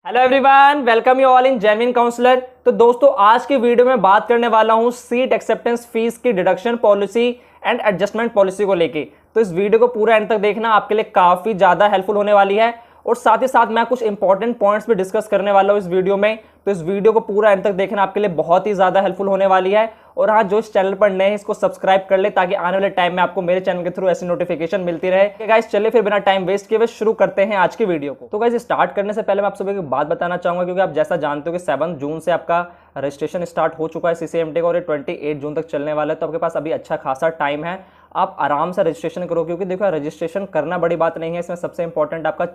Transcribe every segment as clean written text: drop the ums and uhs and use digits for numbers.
Hello everyone, welcome you all in genuine counsellor. तो दोस्तों, आज की वीडियो में बात करने वाला हूं सीट एक्सेप्टेंस फीस की deduction policy and adjustment policy को लेके। तो इस वीडियो को पूरा एंड तक देखना, आपके लिए काफी ज्यादा हेल्पफुल होने वाली है और साथ ही साथ मैं कुछ इंपॉर्टेंट पॉइंट्स भी डिस्कस करने वाला हूं इस वीडियो में। तो इस वीडियो को पूरा एंड तक देखना आपके लिए बहुत ही ज्यादा हेल्पफुल होने वाली है। और हाँ, जो इस चैनल पर नए हैं इसको सब्सक्राइब कर ले ताकि आने वाले टाइम में आपको मेरे चैनल के थ्रू ऐसी नोटिफिकेशन मिलती रहे। गाइस चलिए फिर बिना टाइम वेस्ट किए शुरू करते हैं आज की वीडियो को। तो गाइस स्टार्ट करने से पहले मैं आप सभी को बात बताना चाहूंगा, क्योंकि आप जैसा जानते हो कि 7 जून से आपका रजिस्ट्रेशन स्टार्ट हो चुका है सीसीएमटी का और ये 28 जून तक चलने वाला है। तो आपके पास अभी अच्छा खासा टाइम है, आप आराम से रजिस्ट्रेशन करो। क्योंकि देखो, रजिस्ट्रेशन करना बड़ी बात नहीं है, इसमें सबसे इंपॉर्टेंट आपका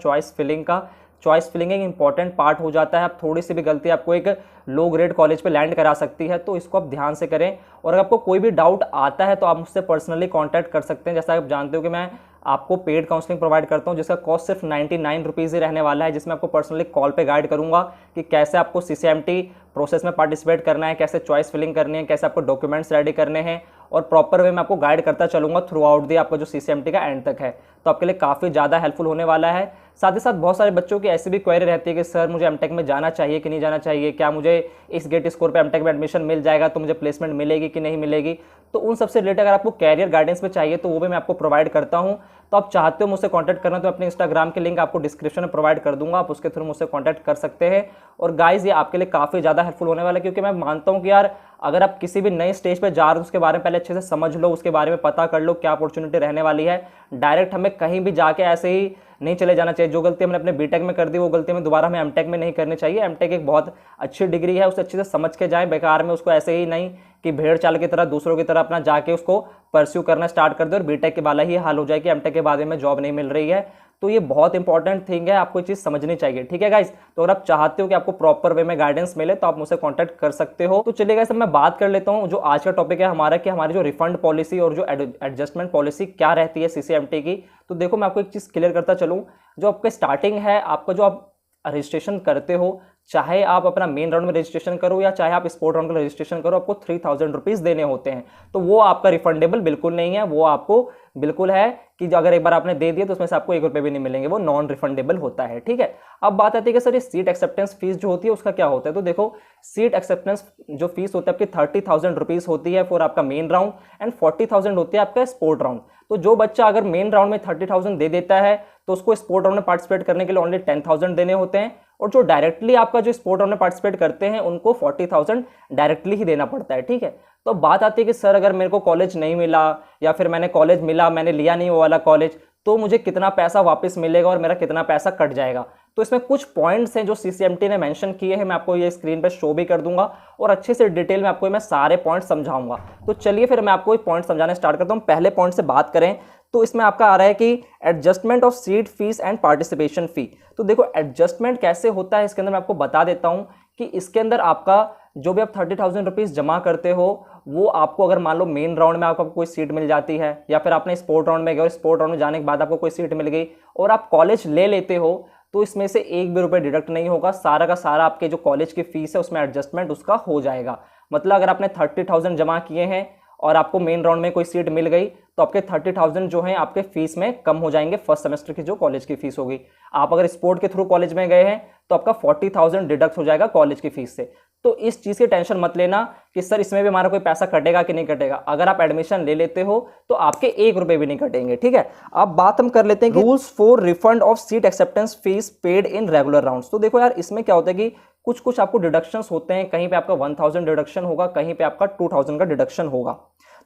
चॉइस फिलिंग एक इंपॉर्टेंट पार्ट हो जाता है। आप थोड़ी सी भी गलती आपको एक लो ग्रेड कॉलेज पे लैंड करा सकती है, तो इसको आप ध्यान से करें। और अगर आपको कोई भी डाउट आता है तो आप मुझसे पर्सनली कांटेक्ट कर सकते हैं। जैसा आप जानते हो कि मैं आपको पेड काउंसलिंग प्रोवाइड करता हूं, जिसका कॉस्ट सिर्फ 99 रुपीज़ ही रहने वाला है, जिसमें आपको पर्सनली कॉल पे गाइड करूंगा कि कैसे आपको सीसीएमटी प्रोसेस में पार्टिसिपेट करना है, कैसे चॉइस फिलिंग करनी है, कैसे आपको डॉक्यूमेंट्स रेडी करने हैं, और प्रॉपर वे में आपको गाइड करता चलूंगा थ्रू आउट दी आपका जो सीसीएमटी का एंड तक है। तो आपके लिए काफ़ी ज़्यादा हेल्पफुल होने वाला है। साथ ही साथ बहुत सारे बच्चों की ऐसी भी क्वेरी रहती है कि सर मुझे एमटेक में जाना चाहिए कि नहीं जाना चाहिए, क्या मुझे इस गेट स्कोर पे एमटेक में एडमिशन मिल जाएगा तो मुझे प्लेसमेंट मिलेगी कि नहीं मिलेगी। तो उन सबसे रिलेटेड अगर आपको कैरियर गाइडेंस में चाहिए तो वो भी मैं आपको प्रोवाइड करता हूँ। तो आप चाहते हो मुझसे कांटेक्ट करना तो अपने इंस्टाग्राम के लिंक आपको डिस्क्रिप्शन में प्रोवाइड कर दूंगा, आप उसके थ्रू मुझसे कांटेक्ट कर सकते हैं। और गाइज ये आपके लिए काफ़ी ज़्यादा हेल्पफुल होने वाला है, क्योंकि मैं मानता हूँ कि यार अगर आप किसी भी नए स्टेज पे जा रहे हो उसके बारे में पहले अच्छे से समझ लो, उसके बारे में पता कर लो क्या अपॉर्चुनिटी रहने वाली है। डायरेक्ट हमें कहीं भी जाके ऐसे ही नहीं चले जाना चाहिए। जो गलती हमने अपने बीटेक में कर दी वो गलती में दोबारा हमें एमटेक में नहीं करनी चाहिए। एमटेक एक बहुत अच्छी डिग्री है, उसे अच्छे से समझ के जाएं, बेकार में उसको ऐसे ही नहीं कि भेड़ चाल की तरह दूसरों की तरह अपना जाके उसको परस्यू करना स्टार्ट कर दे और बीटेक के वाला ही हाल हो जाए कि एमटेक के बाद में जॉब नहीं मिल रही है। तो ये बहुत इंपॉर्टेंट थिंग है, आपको ये चीज़ समझनी चाहिए। ठीक है गाइस, तो अगर आप चाहते हो कि आपको प्रॉपर वे में गाइडेंस मिले तो आप मुझसे कांटेक्ट कर सकते हो। तो चलिए गाइस, अब मैं बात कर लेता हूँ जो आज का टॉपिक है हमारा, कि हमारी जो रिफंड पॉलिसी और जो एडजस्टमेंट पॉलिसी क्या रहती है सीसीएमटी की। तो देखो, मैं आपको एक चीज़ क्लियर करता चलूँ। जो आपका स्टार्टिंग है, आपका जो आप रजिस्ट्रेशन करते हो, चाहे आप अपना मेन राउंड में रजिस्ट्रेशन करो या चाहे आप स्पोर्ट राउंड में रजिस्ट्रेशन करो, आपको 3000 रुपीज़ देने होते हैं। तो वो आपका रिफंडेबल बिल्कुल नहीं है, वो आपको बिल्कुल है कि जो अगर एक बार आपने दे दिया तो उसमें से आपको 1 रुपये भी नहीं मिलेंगे, वो नॉन रिफंडेबल होता है। ठीक है, अब बात आती है कि सर ये सीट एक्सेप्टेंस फीस जो होती है उसका क्या होता है। तो देखो, सीट एक्सेप्टेंस जो फीस होती है आपकी 30,000 रुपीज़ होती है फॉर आपका मेन राउंड एंड 40,000 होती है आपका स्पोर्ट राउंड। तो जो बच्चा अगर मेन राउंड में 30,000 दे देता है तो उसको स्पोर्ट राउंड में पार्टिसिपेट करने के लिए ओनली 10,000 देने होते हैं, और जो डायरेक्टली आपका जो स्पोर्ट राउंड में पार्टिसिपेट करते हैं उनको 40,000 डायरेक्टली ही देना पड़ता है। ठीक है, तो बात आती है कि सर अगर मेरे को कॉलेज नहीं मिला या फिर मैंने कॉलेज मिला मैंने लिया नहीं वो वाला कॉलेज, तो मुझे कितना पैसा वापस मिलेगा और मेरा कितना पैसा कट जाएगा। तो इसमें कुछ पॉइंट्स हैं जो सीसीएमटी ने मेंशन किए हैं, मैं आपको ये स्क्रीन पे शो भी कर दूंगा और अच्छे से डिटेल में आपको मैं सारे पॉइंट समझाऊंगा। तो चलिए फिर मैं आपको एक पॉइंट समझाने स्टार्ट करता हूँ। पहले पॉइंट से बात करें तो इसमें आपका आ रहा है कि adjustment of seat fees and participation fee. तो देखो, एडजस्टमेंट कैसे होता है इसके अंदर मैं आपको बता देता हूँ कि इसके अंदर आपका जो भी आप 30,000 रुपीज़ जमा करते हो वो आपको, अगर मान लो मेन राउंड में आपको कोई सीट मिल जाती है या फिर आपने स्पोर्ट राउंड में गए और स्पोर्ट राउंड में जाने के बाद आपको कोई सीट मिल गई और आप कॉलेज ले लेते हो, तो इसमें से 1 भी रुपये डिडक्ट नहीं होगा। सारा का सारा आपके जो कॉलेज की फीस है उसमें एडजस्टमेंट उसका हो जाएगा। मतलब अगर आपने 30,000 जमा किए हैं और आपको मेन राउंड में कोई सीट मिल गई तो आपके 30,000 जो हैं आपके फीस में कम हो जाएंगे, फर्स्ट सेमेस्टर की जो कॉलेज की फीस होगी। आप अगर स्पोर्ट के थ्रू कॉलेज में गए हैं तो आपका 40,000 डिडक्ट हो जाएगा कॉलेज की फीस से। तो इस चीज़ की टेंशन मत लेना कि सर इसमें भी हमारा कोई पैसा कटेगा कि नहीं कटेगा। अगर आप एडमिशन ले लेते हो तो आपके 1 रुपये भी नहीं कटेंगे। ठीक है, अब बात हम कर लेते हैं कि rules for refund of seat acceptance fees paid in regular rounds. तो देखो यार, इसमें क्या होता है कि कुछ आपको डिडक्शंस होते हैं, कहीं पे आपका 1000 डिडक्शन होगा, कहीं पे आपका 2000 का डिडक्शन होगा।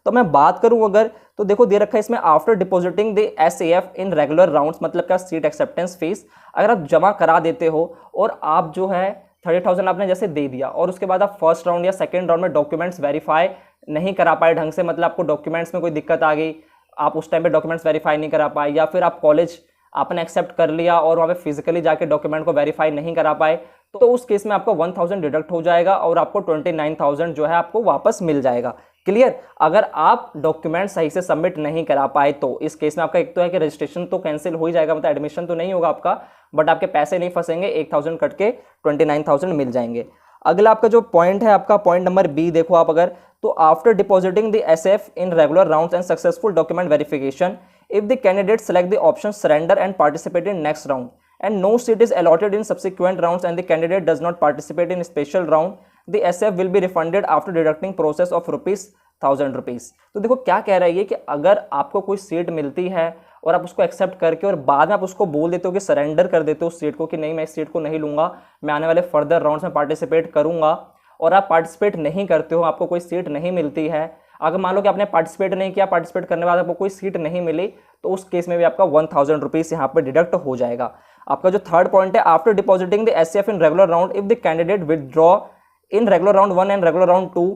तो मैं बात करूं अगर, तो देखो दे रखा है इसमें after depositing the SAF in regular rounds, मतलब क्या सीट एक्सेप्टेंस फीस अगर आप जमा करा देते हो और आप जो है 30,000 आपने जैसे दे दिया और उसके बाद आप फर्स्ट राउंड या सेकंड राउंड में डॉक्यूमेंट्स वेरीफाई नहीं करा पाए ढंग से, मतलब आपको डॉक्यूमेंट्स में कोई दिक्कत आ गई, आप उस टाइम पे डॉक्यूमेंट्स वेरीफाई नहीं करा पाए, या फिर आप कॉलेज आपने एक्सेप्ट कर लिया और वहाँ पे फिजिकली जाके डॉक्यूमेंट को वेरीफाई नहीं करा पाए, तो उस केस में आपको 1000 डिडक्ट हो जाएगा और आपको 29,000 जो है आपको वापस मिल जाएगा। क्लियर। अगर आप डॉक्यूमेंट सही से सबमिट नहीं करा पाए तो इस केस में आपका एक तो है कि रजिस्ट्रेशन तो कैंसिल हो ही जाएगा, मतलब एडमिशन तो नहीं होगा आपका, बट आपके पैसे नहीं फंसेंगे, 1000 कट के 29,000 मिल जाएंगे। अगला आपका जो पॉइंट है, आपका पॉइंट नंबर बी देखो आप अगर, तो after depositing the SF in regular rounds and successful document verification, if the candidate select the option surrender and participate in next round and no seat is allotted in subsequent rounds and the candidate does not participate in special round, the SF will be refunded after deducting process of ₹1000। तो देखो क्या कह रहा है ये कि अगर आपको कोई सीट मिलती है और आप उसको एक्सेप्ट करके और बाद में आप उसको बोल देते हो कि सरेंडर कर देते हो उस सीट को कि नहीं मैं इस सीट को नहीं लूँगा, मैं आने वाले फर्दर राउंड्स में पार्टिसिपेट करूँगा, और आप पार्टिसिपेट नहीं करते हो, आपको कोई सीट नहीं मिलती है, अगर मान लो कि आपने पार्टिसिपेट नहीं किया, पार्टिसिपेट करने के बाद आपको कोई सीट नहीं मिली, तो उस केस में भी आपका ₹1000 यहाँ पर डिडक्ट हो जाएगा। आपका जो थर्ड पॉइंट है, after depositing the SCF in regular round if the candidate withdraw in regular round 1 and regular round 2,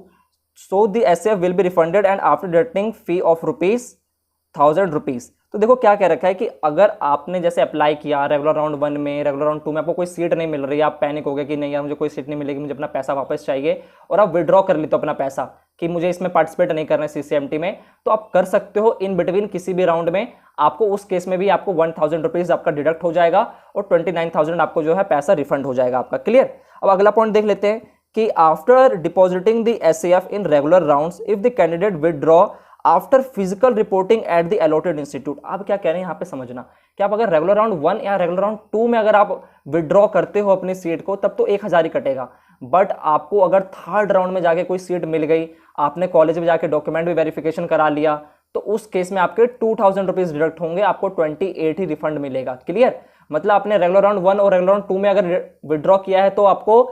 so the SCF will be refunded and after deducting fee of ₹1000। तो देखो क्या कह रखा है कि अगर आपने जैसे अप्लाई किया रेगुलर राउंड 1 में, रेगुलर राउंड 2 में आपको कोई सीट नहीं मिल रही, आप पैनिक हो गए कि नहीं यार मुझे कोई सीट नहीं मिलेगी, मुझे अपना पैसा वापस चाहिए, और आप विड्रॉ कर लेते हो अपना पैसा कि मुझे इसमें पार्टिसिपेट नहीं करना है सीसीएमटी में, तो आप कर सकते हो इन बिटवीन किसी भी राउंड में। आपको उस केस में भी आपको ₹1000 आपका डिडक्ट हो जाएगा और 29,000 आपको जो है पैसा रिफंड हो जाएगा आपका। क्लियर। अब अगला पॉइंट देख लेते हैं कि after depositing the SAF in regular rounds if the candidate withdraw after physical reporting at the allotted institute. आप क्या कह रहे हैं यहाँ पे समझना कि आप अगर रेगुलर राउंड 1 या रेगुलर राउंड 2 में अगर आप विदड्रॉ करते हो अपनी सीट को तब तो 1000 ही कटेगा, बट आपको अगर थर्ड राउंड में जाके कोई सीट मिल गई, आपने कॉलेज में जाके डॉक्यूमेंट भी वेरिफिकेशन करा लिया, तो उस केस में आपके ₹2000 डिडक्ट होंगे, आपको 28 ही रिफंड मिलेगा। क्लियर। मतलब आपने रेगुलर राउंड 1 और रेगुलर राउंड 2 में अगर विदड्रॉ किया है तो आपको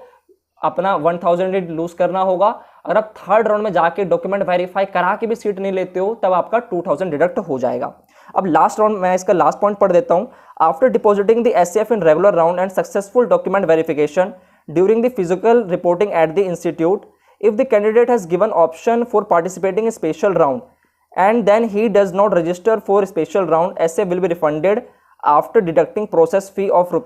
अपना 1000 ही लूज करना होगा। अगर आप थर्ड राउंड में जाके डॉक्यूमेंट वेरीफाई करा के भी सीट नहीं लेते हो तब आपका 2000 डिडक्ट हो जाएगा। अब लास्ट राउंड, मैं इसका लास्ट पॉइंट पढ़ देता हूं। After depositing the SCF in regular round and successful document verification during the physical reporting at the institute, if the candidate has given option for participating in special round and then he does not register for special round, SF will be refunded after deducting process fee of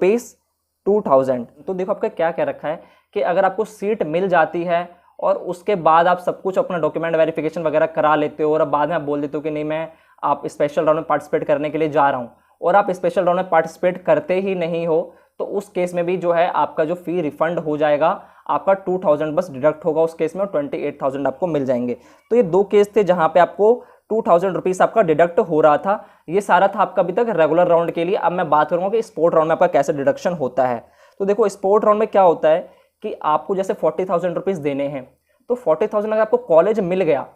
₹2000। तो देखो आपका क्या कह रखा है कि अगर आपको सीट मिल जाती है और उसके बाद आप सब कुछ अपना डॉक्यूमेंट वेरिफिकेशन वगैरह करा लेते हो और अब बाद में आप बोल देते हो कि नहीं मैं आप स्पेशल राउंड में पार्टिसिपेट करने के लिए जा रहा हूँ, और आप स्पेशल राउंड में पार्टिसिपेट करते ही नहीं हो, तो उस केस में भी जो है आपका जो फी रिफंड हो जाएगा, आपका 2000 बस डिडक्ट होगा उस केस में और 28,000 आपको मिल जाएंगे। तो ये दो केस थे जहां पे आपको ₹2000 आपका डिडक्ट हो रहा था। ये सारा था आपका अभी तक रेगुलर राउंड के लिए। अब मैं बात करूंगा कि स्पोर्ट राउंड में आपका कैसे डिडक्शन होता है। तो देखो स्पोर्ट राउंड में क्या होता है कि आपको जैसे ₹40,000 देने हैं, तो 40,000 अगर आपको कॉलेज मिल गया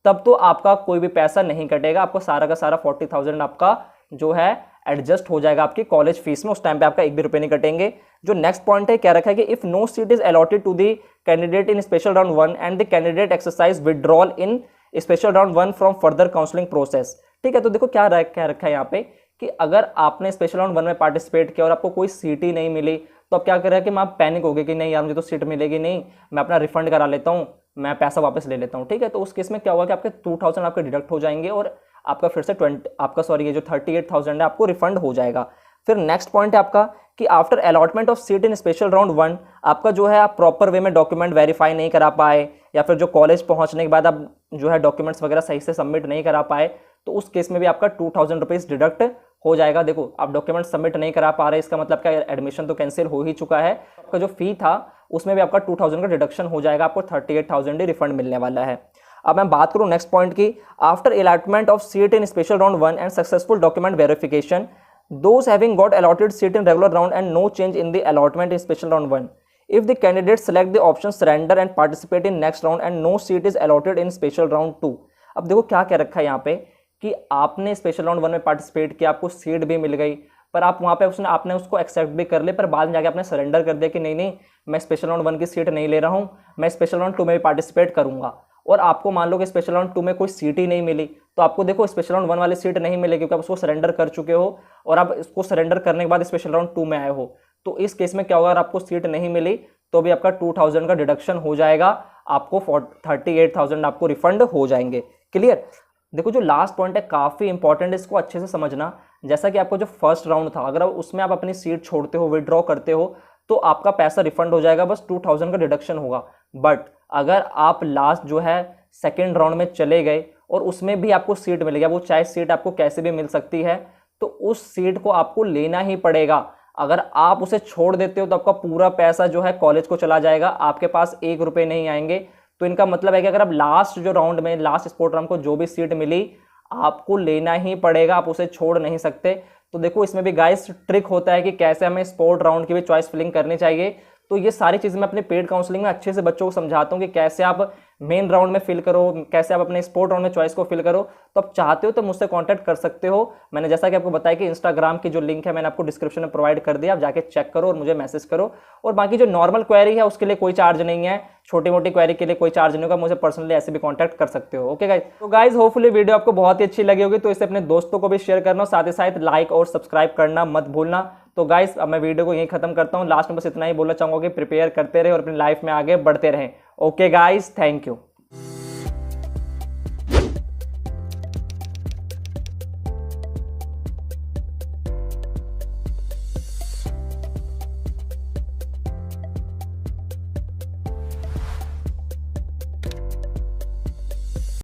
तब तो आपका कोई भी पैसा नहीं कटेगा, आपको सारा का सारा 40,000 आपका जो है एडजस्ट हो जाएगा आपकी कॉलेज फीस में, उस टाइम पे आपका एक भी रुपये नहीं कटेंगे। जो नेक्स्ट पॉइंट है क्या रखा है कि if no seat is allotted to the candidate in special round 1 and the candidate exercise withdrawal in special round 1 from further counselling process. ठीक है। तो देखो क्या रखा है यहाँ पे कि अगर आपने स्पेशल राउंड 1 में पार्टिसिपेट किया और आपको कोई सीट ही नहीं मिली, तो आप क्या कर रहे हैं कि आप पैनिक हो गए कि नहीं यार मुझे तो सीट मिलेगी नहीं, मैं अपना रिफंड करा लेता हूँ, मैं पैसा वापस ले लेता हूँ। ठीक है। तो उस केस में क्या होगा कि आपके 2000 आपके डिडक्ट हो जाएंगे और आपका फिर से ये जो 38,000 है आपको रिफंड हो जाएगा। फिर नेक्स्ट पॉइंट है आपका कि after allotment of seat in special round 1 आपका जो है आप प्रॉपर वे में डॉक्यूमेंट वेरीफाई नहीं करा पाए, या फिर जो कॉलेज पहुंचने के बाद आप जो है डॉक्यूमेंट्स वगैरह सही से सबमिट नहीं करा पाए, तो उस केस में भी आपका ₹2000 डिडक्ट हो जाएगा। देखो आप डॉक्यूमेंट सबमिट नहीं करा पा रहे, इसका मतलब क्या एडमिशन तो कैंसिल हो ही चुका है, आपका जो फी था उसमें भी आपका 2000 का डिडक्शन हो जाएगा, आपको 38,000 ही रिफंड मिलने वाला है। अब मैं बात करूं नेक्स्ट पॉइंट की, after allotment of seat in special round 1 and successful document verification, those having got allotted seat in regular round and no change in the allotment in special round 1, if the candidate select the option surrender and participate in next round and no seat is allotted in special round 2। अब देखो क्या कह रखा है यहाँ पे कि आपने स्पेशल राउंड 1 में पार्टिसिपेट किया, आपको सीट भी मिल गई, पर आप वहाँ पे आपने उसको एक्सेप्ट भी कर ले, पर बाद में जाके आपने सरेंडर कर दिया कि नहीं मैं स्पेशल राउंड 1 की सीट नहीं ले रहा हूँ, मैं स्पेशल राउंड 2 में भी पार्टिसिपेट करूँगा, और आपको मान लो कि स्पेशल राउंड 2 में कोई सीट ही नहीं मिली, तो आपको देखो स्पेशल राउंड 1 वाली सीट नहीं मिलेगी क्योंकि आप उसको सरेंडर कर चुके हो और आप इसको सरेंडर करने के बाद स्पेशल राउंड 2 में आए हो। तो इस केस में क्या होगा, अगर आपको सीट नहीं मिली तो भी आपका 2000 का डिडक्शन हो जाएगा, आपको 38,000 आपको रिफंड हो जाएंगे। क्लियर। देखो जो लास्ट पॉइंट है काफ़ी इंपॉर्टेंट है, इसको अच्छे से समझना। जैसा कि आपको जो फर्स्ट राउंड था, अगर उसमें आप अपनी सीट छोड़ते हो, विड्रॉ करते हो, तो आपका पैसा रिफंड हो जाएगा, बस 2000 का डिडक्शन होगा। बट अगर आप लास्ट जो है सेकेंड राउंड में चले गए और उसमें भी आपको सीट मिलेगी, वो चाहे सीट आपको कैसे भी मिल सकती है, तो उस सीट को आपको लेना ही पड़ेगा। अगर आप उसे छोड़ देते हो तो आपका पूरा पैसा जो है कॉलेज को चला जाएगा, आपके पास एक रुपये नहीं आएंगे। तो इनका मतलब है कि अगर आप लास्ट जो राउंड में, लास्ट स्पोर्ट राउंड को जो भी सीट मिली, आपको लेना ही पड़ेगा, आप उसे छोड़ नहीं सकते। तो देखो इसमें भी गाइस ट्रिक होता है कि कैसे हमें स्पोर्ट राउंड की भी चॉइस फिलिंग करनी चाहिए। तो ये सारी चीज़ें मैं अपने पेड काउंसलिंग में अच्छे से बच्चों को समझाता हूँ कि कैसे आप मेन राउंड में फिल करो, कैसे आप अपने स्पोर्ट राउंड में चॉइस को फिल करो। तो आप चाहते हो तो मुझसे कांटेक्ट कर सकते हो। मैंने जैसा कि आपको बताया कि इंस्टाग्राम की जो लिंक है मैंने आपको डिस्क्रिप्शन में प्रोवाइड कर दिया, आप जाके चेक करो और मुझे मैसेज करो। और बाकी जो नॉर्मल क्वेरी है उसके लिए कोई चार्ज नहीं है, छोटी मोटी क्वेरी के लिए कोई चार्ज नहीं होगा, मुझे पर्सनली ऐसे भी कांटेक्ट कर सकते हो। ओके गाइस, तो गाइस होपफुली वीडियो आपको बहुत ही अच्छी लगी होगी, तो इसे अपने दोस्तों को भी शेयर करना, साथ ही साथ लाइक और सब्सक्राइब करना मत भूलना। तो गाइस अब मैं वीडियो को यहीं खत्म करता हूँ। लास्ट में बस इतना ही बोलना चाहूंगा कि प्रिपेयर करते रहे और अपनी लाइफ में आगे बढ़ते रहें। Okay guys, thank you.